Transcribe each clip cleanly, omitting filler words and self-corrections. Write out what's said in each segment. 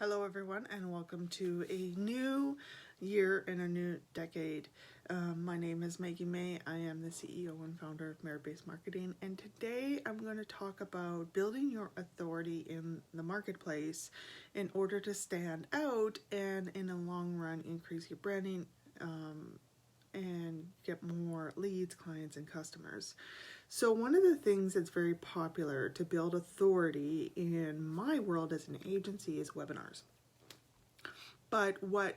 Hello, everyone, and welcome to a new year and a new decade. My name is Maggie May. I am the CEO and founder of Merit Based Marketing, and today I'm going to talk about building your authority in the marketplace in order to stand out and, in the long run, increase your branding and get more leads, clients, and customers. So one of the things that's very popular to build authority in my world as an agency is webinars. But what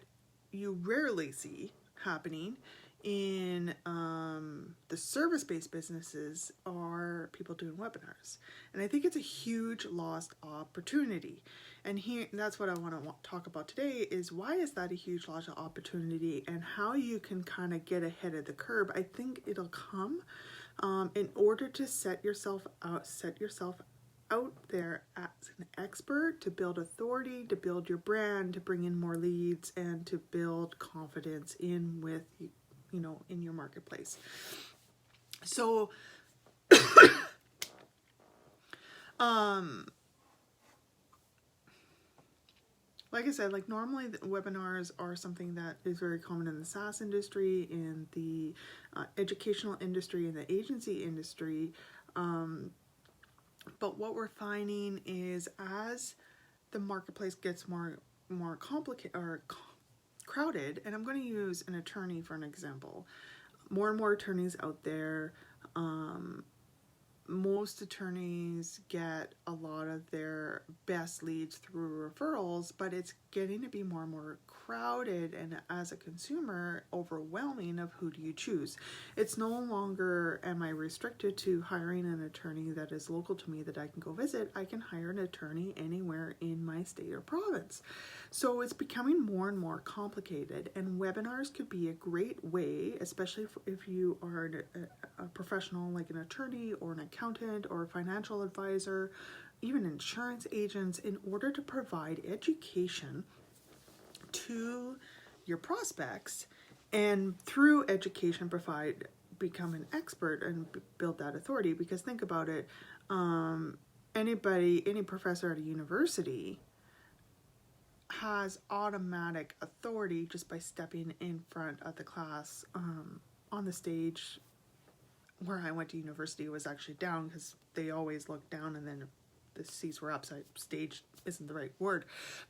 you rarely see happening in the service-based businesses are people doing webinars. And I think it's a huge lost opportunity. And that's what I want to talk about today is why is that a huge lost opportunity and how you can kind of get ahead of the curve. I think it'll come in order to set yourself out there as an expert, to build authority, to build your brand, to bring in more leads, and to build confidence in your marketplace. So like I said, normally the webinars are something that is very common in the SaaS industry, in the educational industry, in the agency industry. But what we're finding is as the marketplace gets more complicated or crowded, and I'm going to use an attorney for an example. More and more attorneys out there. Most attorneys get a lot of their best leads through referrals, but it's getting to be more and more crowded, and as a consumer, overwhelming of who do you choose. It's no longer am I restricted to hiring an attorney that is local to me that I can go visit. I can hire an attorney anywhere in my state or province. So it's becoming more and more complicated, and webinars could be a great way, especially if you are a professional like an attorney or an accountant or a financial advisor, even insurance agents, in order to provide education to your prospects, and through education become an expert and build that authority. Because think about it, any professor at a university has automatic authority just by stepping in front of the class. On the stage where I went to university was actually down, because they always look down and then the seats were up, so stage isn't the right word,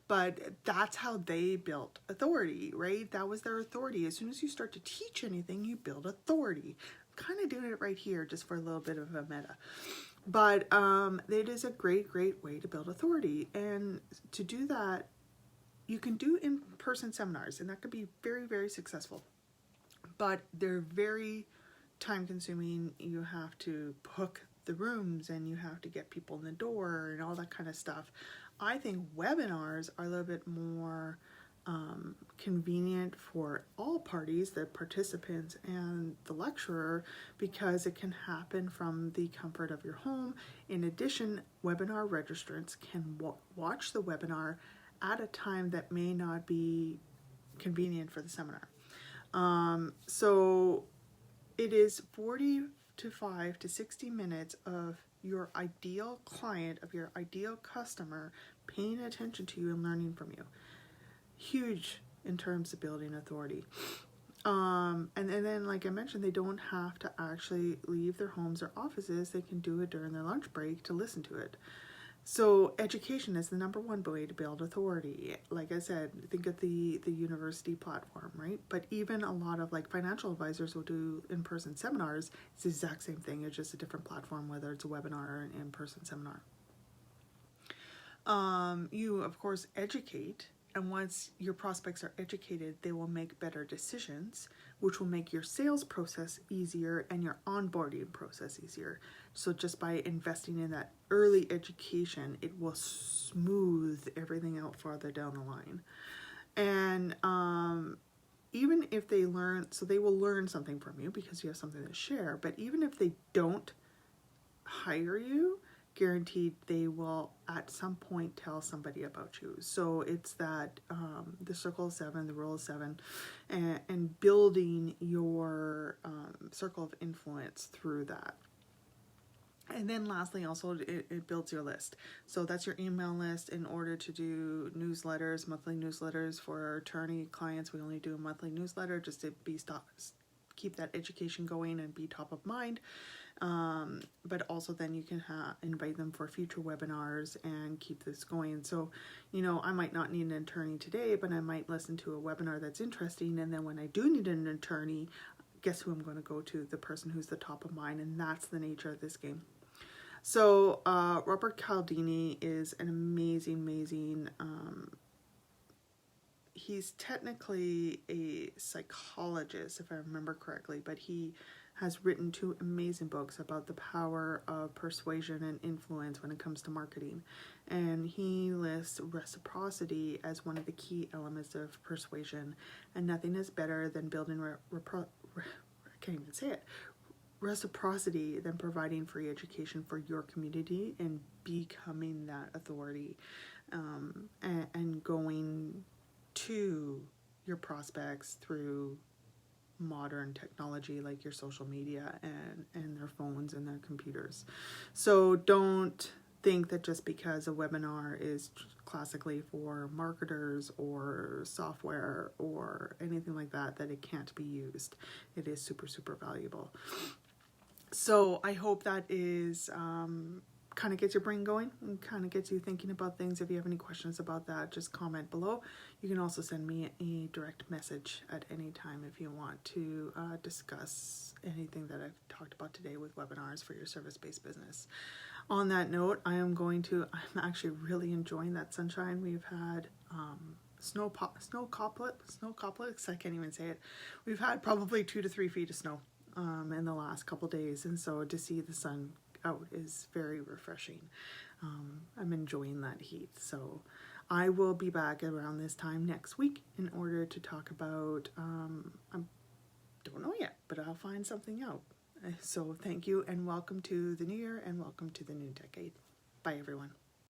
but that's how they built authority, right? That was their authority. As soon as you start to teach anything, you build authority. I'm kind of doing it right here just for a little bit of a meta, but it is a great way to build authority. And to do that, you can do in-person seminars, and that could be very, very successful, but they're very time consuming. You have to book the rooms and you have to get people in the door and all that kind of stuff. I think webinars are a little bit more convenient for all parties, the participants and the lecturer, because it can happen from the comfort of your home. In addition, webinar registrants can watch the webinar at a time that may not be convenient for the seminar. So it is 45 to 60 minutes of your ideal client, of your ideal customer, paying attention to you and learning from you. Huge in terms of building authority. And then, like I mentioned, they don't have to actually leave their homes or offices. They can do it during their lunch break to listen to it. So education is the number one way to build authority. Like I said, think of the university platform, right? But even a lot of financial advisors will do in-person seminars. It's the exact same thing. It's just a different platform, whether it's a webinar or an in-person seminar. You, of course, educate. And once your prospects are educated, they will make better decisions, which will make your sales process easier and your onboarding process easier. So just by investing in that early education, it will smooth everything out farther down the line. And even if they learn, so they will learn something from you because you have something to share. But even if they don't hire you, guaranteed they will at some point tell somebody about you. So it's that the circle of seven, the rule of seven, and building your circle of influence through that. And then lastly, also it builds your list. So that's your email list in order to do newsletters, monthly newsletters for our attorney clients. We only do a monthly newsletter just to keep that education going and be top of mind. But also then you can invite them for future webinars and keep this going. So, I might not need an attorney today, but I might listen to a webinar that's interesting. And then when I do need an attorney, guess who I'm going to go to? The person who's the top of mind. And that's the nature of this game. So Robert Cialdini is an amazing, he's technically a psychologist, if I remember correctly, but he has written 2 amazing books about the power of persuasion and influence when it comes to marketing. And he lists reciprocity as one of the key elements of persuasion. And nothing is better than building reciprocity than providing free education for your community and becoming that authority, and going to your prospects through modern technology like your social media and their phones and their computers. So don't think that just because a webinar is classically for marketers or software or anything like that it can't be used. It is super valuable. So I hope that is kind of gets your brain going and kind of gets you thinking about things. If you have any questions about that, just comment below. You can also send me a direct message at any time if you want to discuss anything that I've talked about today with webinars for your service-based business. On that note, I'm actually really enjoying that sunshine. We've had snowcoplets, I can't even say it. We've had probably 2 to 3 feet of snow in the last couple days, and so to see the sun out is very refreshing. I'm enjoying that heat. So I will be back around this time next week in order to talk about, I don't know yet, but I'll find something out. So thank you and welcome to the new year and welcome to the new decade. Bye everyone.